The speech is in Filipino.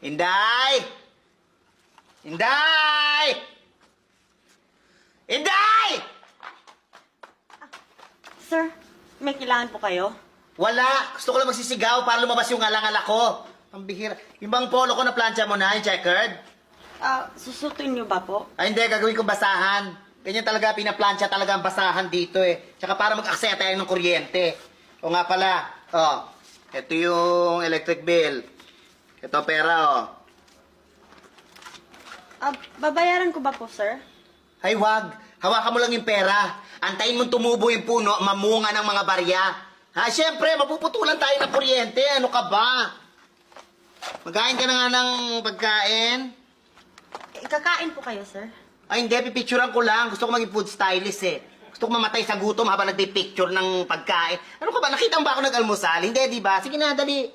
Inday! Inday! Inday! Sir, may kailangan po kayo? Wala. Gusto ko lang magsisigaw para lumabas yung alang-ala ko. Ang bihira. Yung bang polo ko na plancha mo na, yung checkered? Susutuin niyo ba po? Ay, hindi. Gagawin ko basahan. Ganyan talaga, pinaplansya talaga ang basahan dito eh. Tsaka para mag-aksaya tayo ng kuryente. O nga pala, ito yung electric bill. Ito pera, Babayaran ko ba po, sir? Ay, wag. Hawakan mo lang yung pera. Antayin mong tumubo yung puno, mamunga ng mga barya. Ha, siyempre, mapuputulan tayo ng kuryente. Ano ka ba? Magkain ka na nga ng pagkain. Kakain po kayo, sir? Ay, hindi. Pipicturean ko lang. Gusto ko maging food stylist eh. Gusto ko mamatay sa gutom habang nagpipicture ng pagkain. Ano ka ba? Nakita mo ba ako nag-almusal? Hindi, di ba? Sige na, dali.